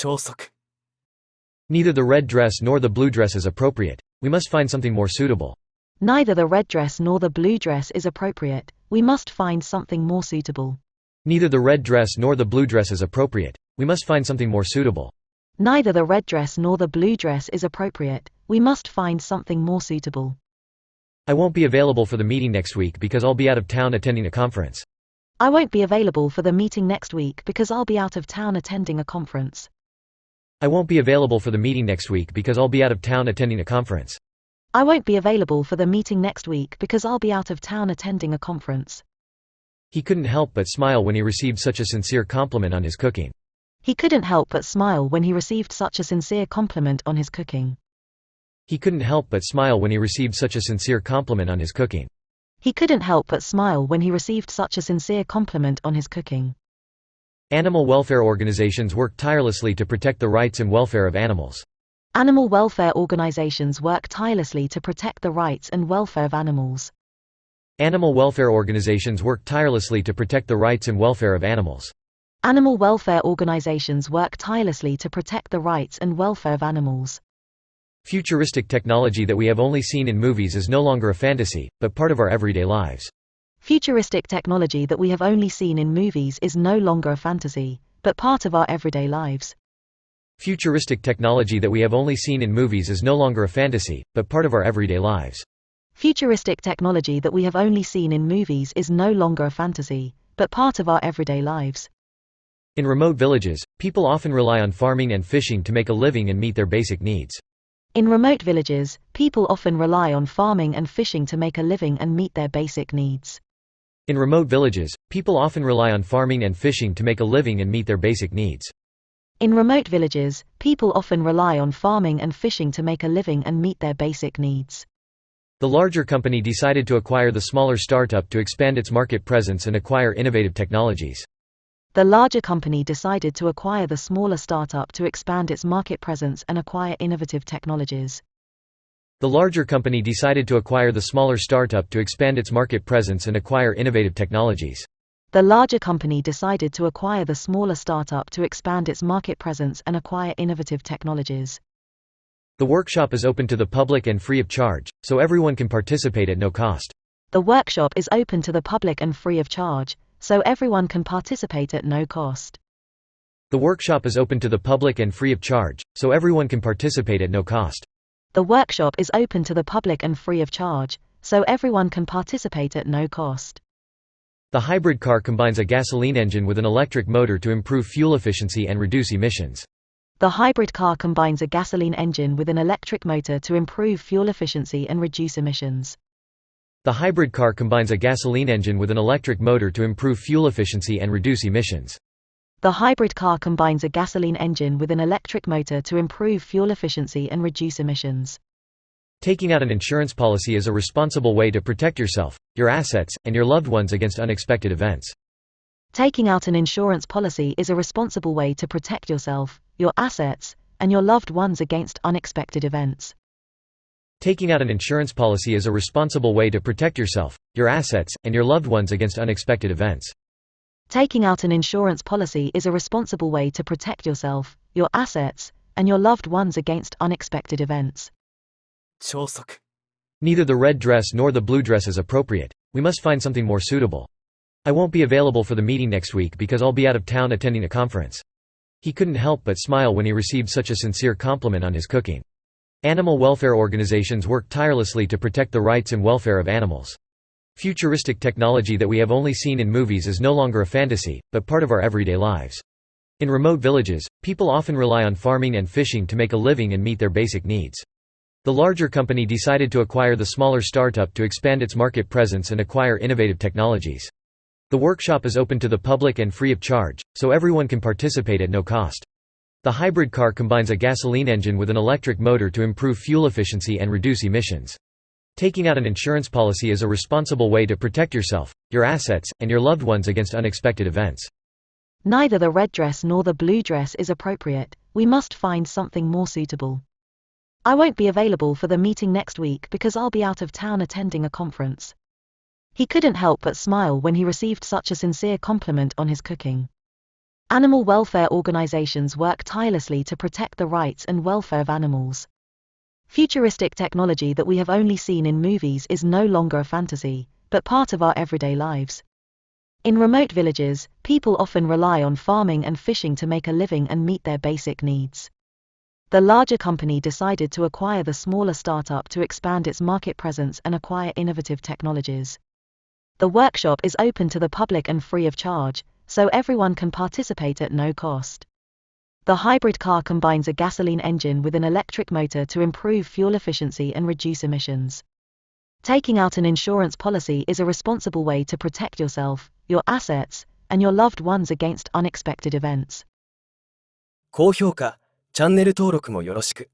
超速 Neither the red dress nor the blue dress is appropriate. We must find something more suitable. Neither the red dress nor the blue dress is appropriate. We must find something more suitable. Neither the red dress nor the blue dress is appropriate. We must find something more suitable. Neither the red dress nor the blue dress is appropriate. We must find something more suitable. I won't be available for the meeting next week because I'll be out of town attending a conference. I won't be available for the meeting next week because I'll be out of town attending a conference. I won't be available for the meeting next week because I'll be out of town attending a conference. I won't be available for the meeting next week because I'll be out of town attending a conference. He couldn't help but smile when he received such a sincere compliment on his cooking. He couldn't help but smile when he received such a sincere compliment on his cooking. He couldn't help but smile when he received such a sincere compliment on his cooking. He couldn't help but smile when he received such a sincere compliment on his cooking. Animal welfare organizations work tirelessly to protect the rights and welfare of animals. Animal welfare organizations work tirelessly to protect the rights and welfare of animals. Animal welfare organizations work tirelessly to protect the rights and welfare of animals. Animal welfare organizations work tirelessly to protect the rights and welfare of animals. Futuristic technology that we have only seen in movies is no longer a fantasy, but part of our everyday lives. Futuristic technology that we have only seen in movies is no longer a fantasy, but part of our everyday lives. Futuristic technology that we have only seen in movies is no longer a fantasy, but part of our everyday lives. Futuristic technology that we have only seen in movies is no longer a fantasy, but part of our everyday lives. In remote villages, people often rely on farming and fishing to make a living and meet their basic needs. In remote villages, people often rely on farming and fishing to make a living and meet their basic needs. In remote villages, people often rely on farming and fishing to make a living and meet their basic needs. In remote villages, people often rely on farming and fishing to make a living and meet their basic needs. The larger company decided to acquire the smaller startup to expand its market presence and acquire innovative technologies. The larger company decided to acquire the smaller startup to expand its market presence and acquire innovative technologies. The larger company decided to acquire the smaller startup to expand its market presence and acquire innovative technologies. The larger company decided to acquire the smaller startup to expand its market presence and acquire innovative technologies. The workshop is open to the public and free of charge, so everyone can participate at no cost. The workshop is open to the public and free of charge, so everyone can participate at no cost. The workshop is open to the public and free of charge, so everyone can participate at no cost. The workshop is open to the public and free of charge, so everyone can participate at no cost. The hybrid car combines a gasoline engine with an electric motor to improve fuel efficiency and reduce emissions. The hybrid car combines a gasoline engine with an electric motor to improve fuel efficiency and reduce emissions. The hybrid car combines a gasoline engine with an electric motor to improve fuel efficiency and reduce emissions. The hybrid car combines a gasoline engine with an electric motor to improve fuel efficiency and reduce emissions. Taking out an insurance policy is a responsible way to protect yourself, your assets, and your loved ones against unexpected events. Taking out an insurance policy is a responsible way to protect yourself, your assets, and your loved ones against unexpected events. Taking out an insurance policy is a responsible way to protect yourself, your assets, and your loved ones against unexpected events. Taking out an insurance policy is a responsible way to protect yourself, your assets, and your loved ones against unexpected events. 超速 Neither the red dress nor the blue dress is appropriate. We must find something more suitable. I won't be available for the meeting next week because I'll be out of town attending a conference. He couldn't help but smile when he received such a sincere compliment on his cooking. Animal welfare organizations work tirelessly to protect the rights and welfare of animals. Futuristic technology that we have only seen in movies is no longer a fantasy, but part of our everyday lives. In remote villages, people often rely on farming and fishing to make a living and meet their basic needs. The larger company decided to acquire the smaller startup to expand its market presence and acquire innovative technologies. The workshop is open to the public and free of charge, so everyone can participate at no cost. The hybrid car combines a gasoline engine with an electric motor to improve fuel efficiency and reduce emissions. Taking out an insurance policy is a responsible way to protect yourself, your assets, and your loved ones against unexpected events. Neither the red dress nor the blue dress is appropriate. We must find something more suitable. I won't be available for the meeting next week because I'll be out of town attending a conference. He couldn't help but smile when he received such a sincere compliment on his cooking. Animal welfare organizations work tirelessly to protect the rights and welfare of animals. Futuristic technology that we have only seen in movies is no longer a fantasy, but part of our everyday lives. In remote villages, people often rely on farming and fishing to make a living and meet their basic needs. The larger company decided to acquire the smaller startup to expand its market presence and acquire innovative technologies. The workshop is open to the public and free of charge, so everyone can participate at no cost. The hybrid car combines a gasoline engine with an electric motor to improve fuel efficiency and reduce emissions. Taking out an insurance policy is a responsible way to protect yourself, your assets, and your loved ones against unexpected events. 高評価、チャンネル登録もよろしく。